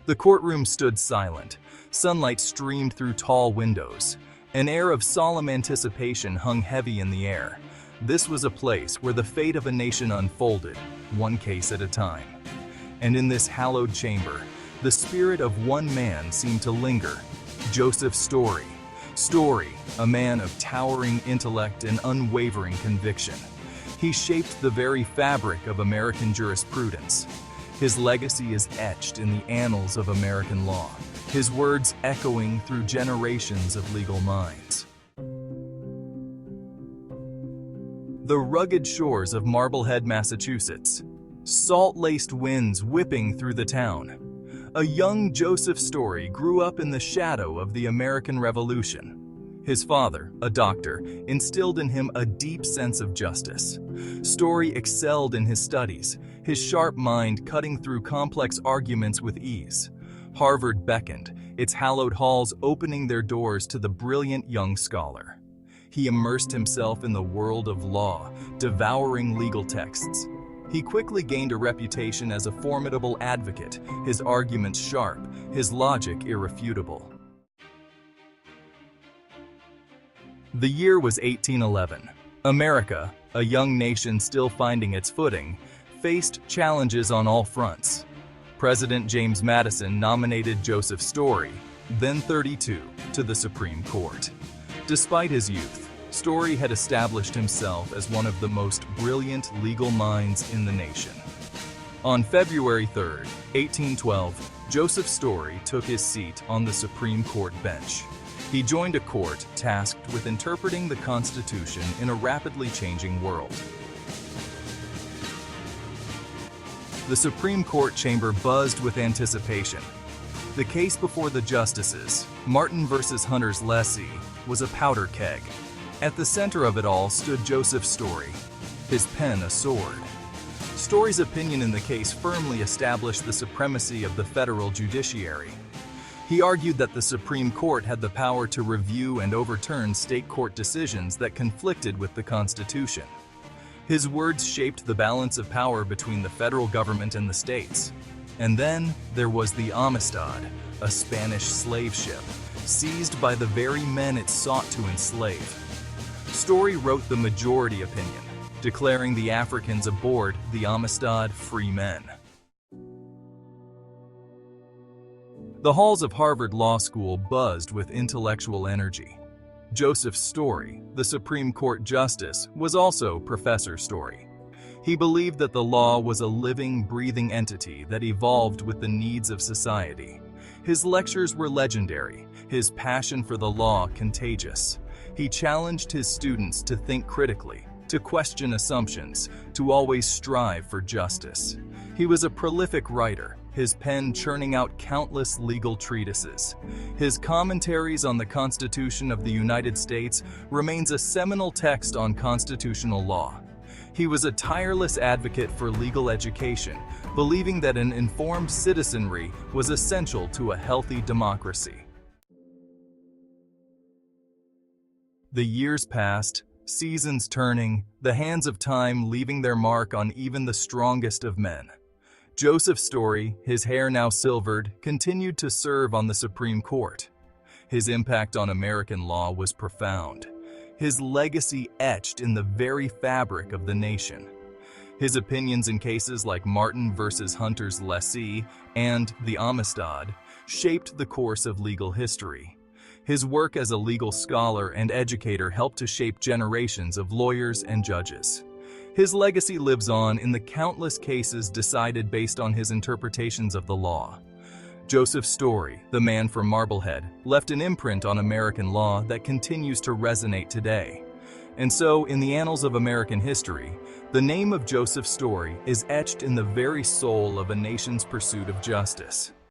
The courtroom stood silent. Sunlight streamed through tall windows. An air of solemn anticipation hung heavy in the air. This was a place where the fate of a nation unfolded, one case at a time. And in this hallowed chamber, the spirit of one man seemed to linger. Joseph Story. Story, a man of towering intellect and unwavering conviction. He shaped the very fabric of American jurisprudence. His legacy is etched in the annals of American law, his words echoing through generations of legal minds. The rugged shores of Marblehead, Massachusetts. Salt-laced winds whipping through the town. A young Joseph Story grew up in the shadow of the American Revolution. His father, a doctor, instilled in him a deep sense of justice. Story excelled in his studies, his sharp mind cutting through complex arguments with ease. Harvard beckoned, its hallowed halls opening their doors to the brilliant young scholar. He immersed himself in the world of law, devouring legal texts. He quickly gained a reputation as a formidable advocate, his arguments sharp, his logic irrefutable. The year was 1811. America, a young nation still finding its footing, faced challenges on all fronts. President James Madison nominated Joseph Story, then 32, to the Supreme Court. Despite his youth, Story had established himself as one of the most brilliant legal minds in the nation. On February 3, 1812, Joseph Story took his seat on the Supreme Court bench. He joined a court tasked with interpreting the Constitution in a rapidly changing world. The Supreme Court chamber buzzed with anticipation. The case before the justices, Martin versus Hunter's Lessee, was a powder keg. At the center of it all stood Joseph Story, his pen a sword. Story's opinion in the case firmly established the supremacy of the federal judiciary. He argued that the Supreme Court had the power to review and overturn state court decisions that conflicted with the Constitution. His words shaped the balance of power between the federal government and the states. And then there was the Amistad, a Spanish slave ship, seized by the very men it sought to enslave. Story wrote the majority opinion, declaring the Africans aboard the Amistad free men. The halls of Harvard Law School buzzed with intellectual energy. Joseph Story, the Supreme Court Justice, was also Professor Story. He believed that the law was a living, breathing entity that evolved with the needs of society. His lectures were legendary, his passion for the law contagious. He challenged his students to think critically, to question assumptions, to always strive for justice. He was a prolific writer, his pen churning out countless legal treatises. His Commentaries on the Constitution of the United States remains a seminal text on constitutional law. He was a tireless advocate for legal education, believing that an informed citizenry was essential to a healthy democracy. The years passed, seasons turning, the hands of time leaving their mark on even the strongest of men. Joseph Story, his hair now silvered, continued to serve on the Supreme Court. His impact on American law was profound. His legacy etched in the very fabric of the nation. His opinions in cases like Martin versus Hunter's Lessee and the Amistad shaped the course of legal history. His work as a legal scholar and educator helped to shape generations of lawyers and judges. His legacy lives on in the countless cases decided based on his interpretations of the law. Joseph Story, the man from Marblehead, left an imprint on American law that continues to resonate today. And so, in the annals of American history, the name of Joseph Story is etched in the very soul of a nation's pursuit of justice.